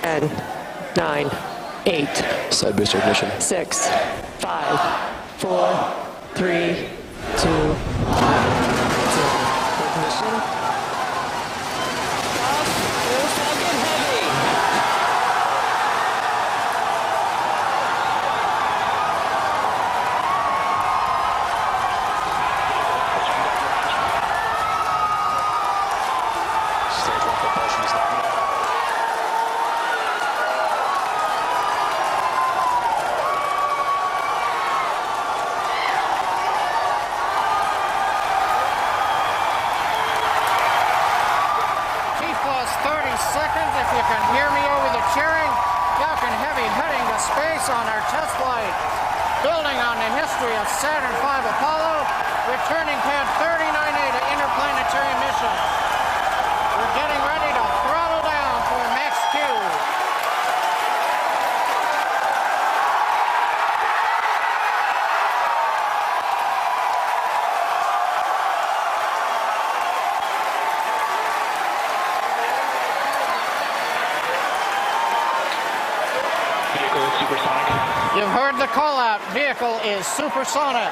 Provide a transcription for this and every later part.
10, 9, 8. Side booster ignition. 6, 5, 4, 3, 2, 1. 0. Ignition. Seconds, if you can hear me over the cheering. Falcon Heavy heading to space on our test flight. Building on the history of Saturn V Apollo, returning pad 39A to interplanetary mission. We're getting ready to throttle down for max Q. Supersonic. You've heard the call out. Vehicle is supersonic.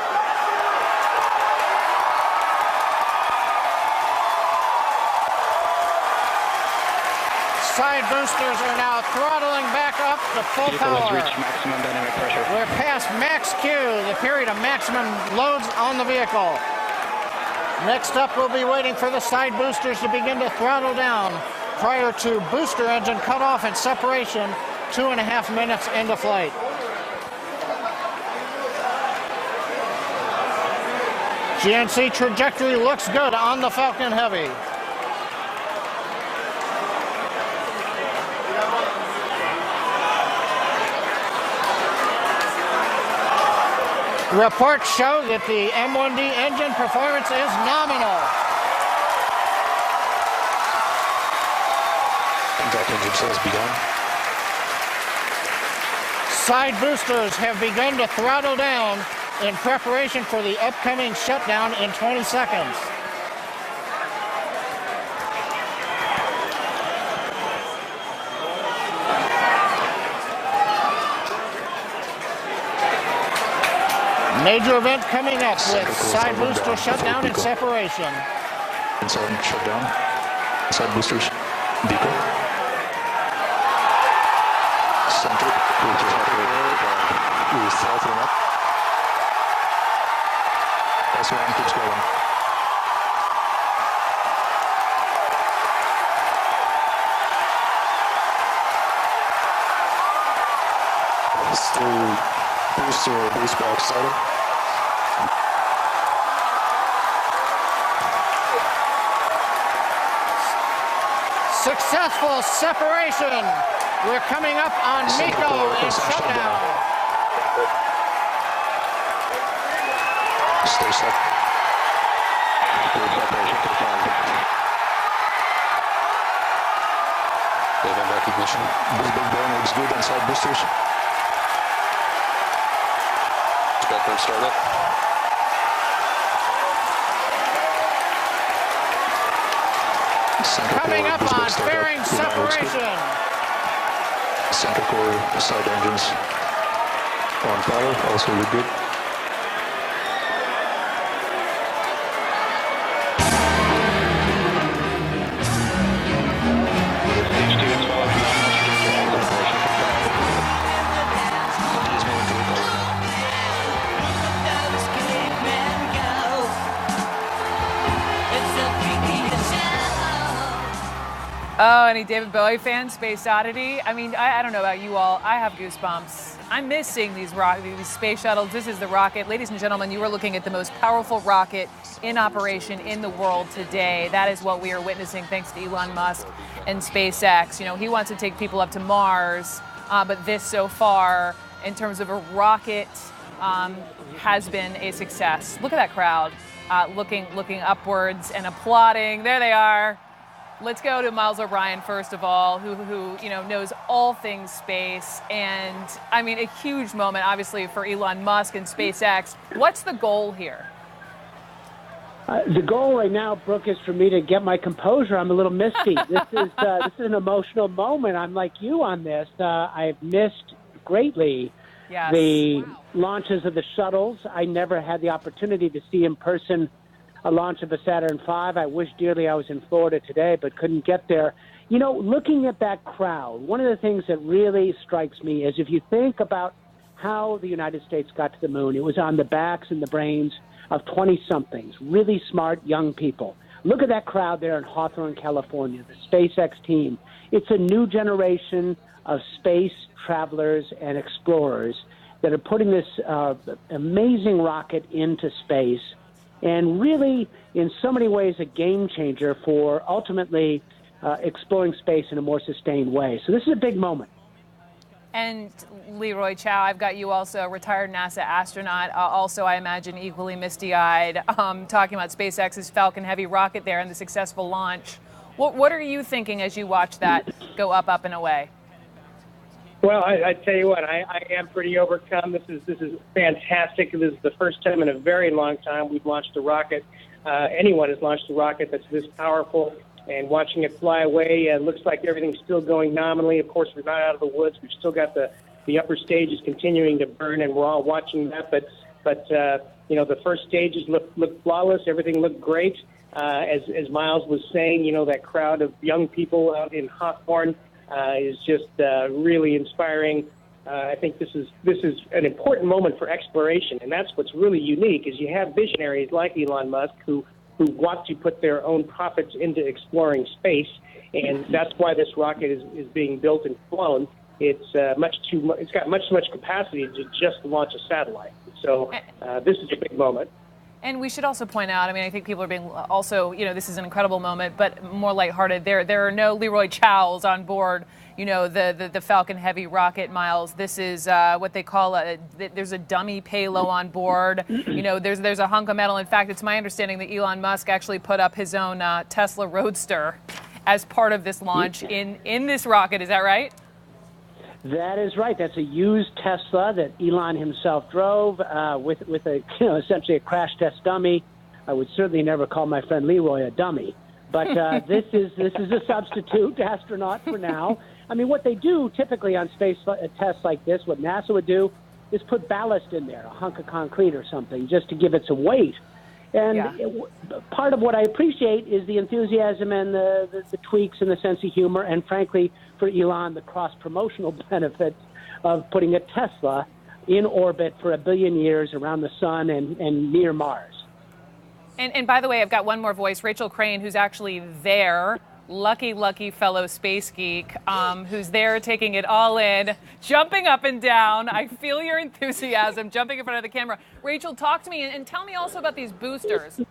Side boosters are now throttling back up to full power. Vehicle has reached maximum dynamic pressure. We're past max Q, the period of maximum loads on the vehicle. Next up, we'll be waiting for the side boosters to begin to throttle down prior to booster engine cutoff and separation 2.5 minutes into flight. GNC trajectory looks good on the Falcon Heavy. Reports show that the M1D engine performance is nominal. Impact engine sales begun. Side boosters have begun to throttle down in preparation for the upcoming shutdown in 20 seconds. Major event coming up with side booster shutdown and separation. Inside shutdown. Side boosters. Vehicle. Center. We throttle them up. S1 keeps going. Still booster base box started. Successful separation. We're coming up on MECO and shutdown. Stay set. Good separation confirmed. Event recognition. This big burn looks good on side boosters. Backwards startup. Coming up on fairing separation. Center core side engines on power, also look good. Oh, any David Bowie fans? Space Oddity? I mean, I don't know about you all. I have goosebumps. I'm missing these space shuttles. This is the rocket. Ladies and gentlemen, you are looking at the most powerful rocket in operation in the world today. That is what we are witnessing thanks to Elon Musk and SpaceX. You know, he wants to take people up to Mars, but this so far, in terms of a rocket, has been a success. Look at that crowd looking upwards and applauding. There they are. Let's go to Miles O'Brien, first of all, who you know knows all things space. And, I mean, a huge moment, obviously, for Elon Musk and SpaceX. What's the goal here? The goal right now, Brooke, is for me to get my composure. I'm a little misty. This is an emotional moment. I'm like you on this. I've missed greatly the launches of the shuttles. I never had the opportunity to see in person a launch of a Saturn V. I wish dearly I was in Florida today, but couldn't get there. You know, looking at that crowd, one of the things that really strikes me is if you think about how the United States got to the moon, it was on the backs and the brains of 20-somethings, really smart young people. Look at that crowd there in Hawthorne, California, the SpaceX team. It's a new generation of space travelers and explorers that are putting this amazing rocket into space, and really, in so many ways, a game changer for ultimately exploring space in a more sustained way. So this is a big moment. And Leroy Chow, I've got you also, a retired NASA astronaut, also I imagine equally misty-eyed, talking about SpaceX's Falcon Heavy rocket there and the successful launch. What are you thinking as you watch that go up, up, and away? Well, I tell you what, I am pretty overcome. This is fantastic. This is the first time in a very long time we've launched a rocket. Anyone has launched a rocket that's this powerful. And watching it fly away, looks like everything's still going nominally. Of course, we're not out of the woods. We've still got the upper stages continuing to burn, and we're all watching that. But you know, the first stages look flawless. Everything looked great. As Miles was saying, you know, that crowd of young people out in Hawthorne is just really inspiring. I think this is an important moment for exploration, and that's what's really unique. Is you have visionaries like Elon Musk who want to put their own profits into exploring space, and that's why this rocket is being built and flown. It's got much too much capacity to just launch a satellite. So this is a big moment. And we should also point out, I mean, I think people are being also, you know, this is an incredible moment, but more lighthearted. There are no Leroy Chows on board, you know, the Falcon Heavy rocket, Miles. This is what they call there's a dummy payload on board. You know, there's a hunk of metal. In fact, it's my understanding that Elon Musk actually put up his own Tesla roadster as part of this launch in this rocket. Is that right? That is right. That's a used Tesla that Elon himself drove with a, you know, essentially a crash test dummy. I would certainly never call my friend Leroy a dummy, but this is a substitute astronaut for now. I mean, what they do typically on space tests like this, what NASA would do, is put ballast in there, a hunk of concrete or something, just to give it some weight. And part of what I appreciate is the enthusiasm and the tweaks and the sense of humor, and frankly, for Elon, the cross-promotional benefits of putting a Tesla in orbit for 1 billion years around the sun and near Mars. And by the way, I've got one more voice, Rachel Crane, who's actually there. Lucky fellow space geek who's there taking it all in, jumping up and down. I feel your enthusiasm, jumping in front of the camera. Rachel, talk to me and tell me also about these boosters.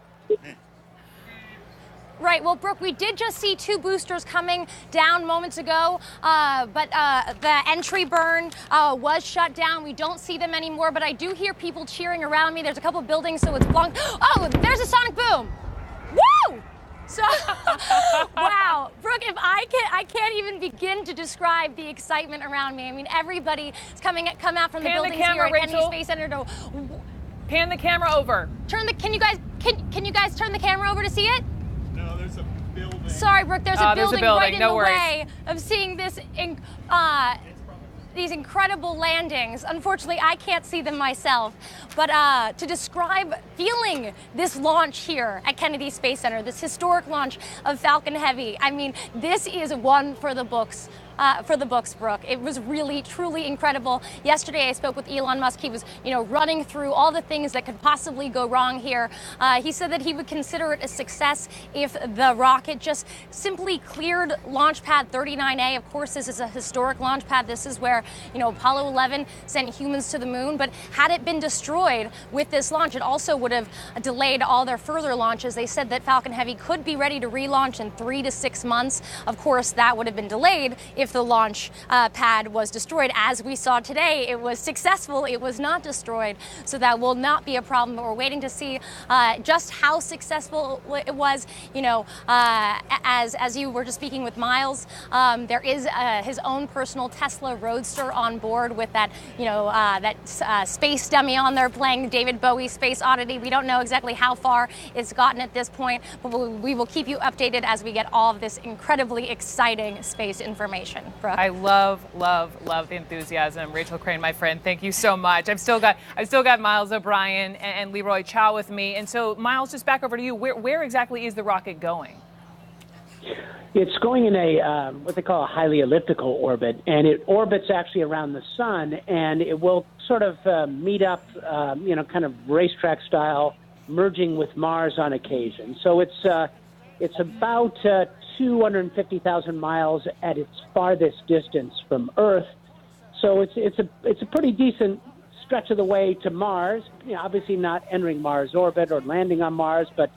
Right. Well, Brooke, we did just see 2 boosters coming down moments ago, but the entry burn was shut down. We don't see them anymore, but I do hear people cheering around me. There's a couple buildings, so it's blocked. Oh, there's a sonic boom. Woo! So, wow, Brooke, if I can't even begin to describe the excitement around me. I mean, everybody's come out from the buildings here at Kennedy Space Center to pan the camera over. Can you guys turn the camera over to see it? No, there's a building. Sorry, Brooke, there's a building right in the way of seeing this these incredible landings. Unfortunately, I can't see them myself, but to describe feeling this launch here at Kennedy Space Center, this historic launch of Falcon Heavy, I mean, this is one for the books. Brooke. It was really, truly incredible. Yesterday, I spoke with Elon Musk. He was, you know, running through all the things that could possibly go wrong here. He said that he would consider it a success if the rocket just simply cleared launch pad 39A. Of course, this is a historic launch pad. This is where, you know, Apollo 11 sent humans to the moon. But had it been destroyed with this launch, it also would have delayed all their further launches. They said that Falcon Heavy could be ready to relaunch in 3 to 6 months. Of course, that would have been delayed if if the launch pad was destroyed. As we saw today, it was successful. It was not destroyed, so that will not be a problem. But we're waiting to see just how successful it was. You know, as you were just speaking with Miles, there is his own personal Tesla Roadster on board with that, you know, that space dummy on there playing David Bowie's Space Oddity. We don't know exactly how far it's gotten at this point, but we will keep you updated as we get all of this incredibly exciting space information. Brooke. I love the enthusiasm. Rachel Crane, my friend, thank you so much. I've still got Miles O'Brien and Leroy Chow with me. And so, Miles, just back over to you. Where exactly is the rocket going? It's going in a what they call a highly elliptical orbit, and it orbits actually around the sun, and it will sort of meet up, you know, kind of racetrack style, merging with Mars on occasion. So it's about 250,000 miles at its farthest distance from Earth. So it's a pretty decent stretch of the way to Mars. You know, obviously not entering Mars orbit or landing on Mars, but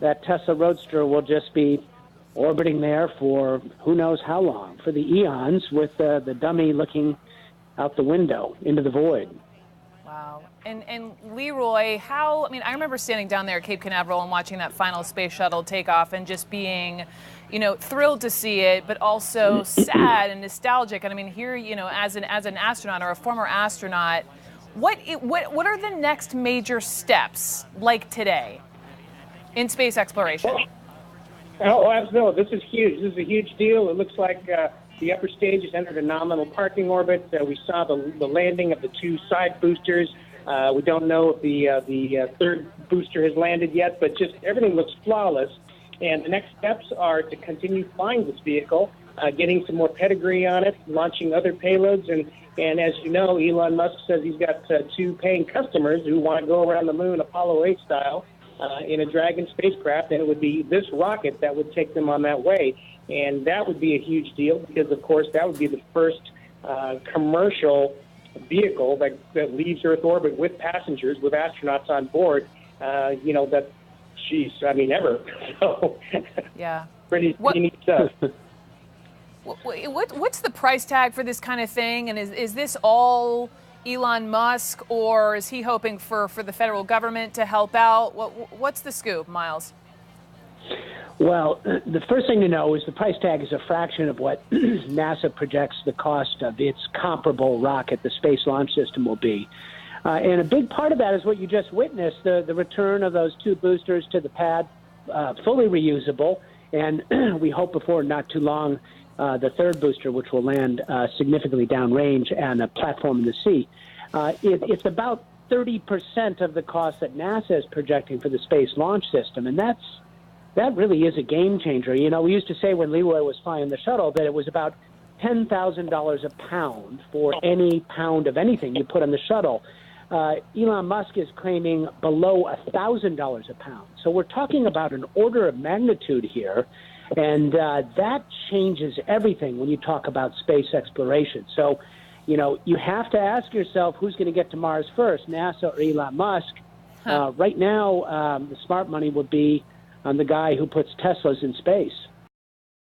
that Tesla Roadster will just be orbiting there for who knows how long, for the eons, with the dummy looking out the window into the void. Wow. And Leroy, I mean, I remember standing down there at Cape Canaveral and watching that final space shuttle take off and just being, you know, thrilled to see it, but also sad and nostalgic. And I mean, here, you know, as an astronaut or a former astronaut, what are the next major steps like today in space exploration? Oh, absolutely. This is huge. This is a huge deal. It looks like the upper stage has entered a nominal parking orbit. We saw the landing of the two side boosters. We don't know if the third booster has landed yet, but just everything looks flawless. And the next steps are to continue flying this vehicle, getting some more pedigree on it, launching other payloads. And as you know, Elon Musk says he's got two paying customers who want to go around the moon Apollo 8 style. In a Dragon spacecraft, and it would be this rocket that would take them on that way. And that would be a huge deal because, of course, that would be the first commercial vehicle that leaves Earth orbit with passengers, with astronauts on board, you know, that, geez, I mean, ever. So, yeah. Pretty neat stuff. What's the price tag for this kind of thing? And is this all Elon Musk, or is he hoping for the federal government to help out? What's the scoop, Miles? Well, the first thing to know is the price tag is a fraction of what NASA projects the cost of its comparable rocket, the Space Launch System, will be. And a big part of that is what you just witnessed, the return of those two boosters to the pad, fully reusable. And we hope before not too long, the third booster, which will land significantly downrange on a platform in the sea. It's about 30% of the cost that NASA is projecting for the Space Launch System, and that really is a game changer. You know, we used to say when Leroy was flying the shuttle that it was about $10,000 a pound for any pound of anything you put on the shuttle. Elon Musk is claiming below $1,000 a pound. So we're talking about an order of magnitude here. And that changes everything when you talk about space exploration. So, you know, you have to ask yourself who's going to get to Mars first, NASA or Elon Musk. Right now, the smart money would be on the guy who puts Teslas in space.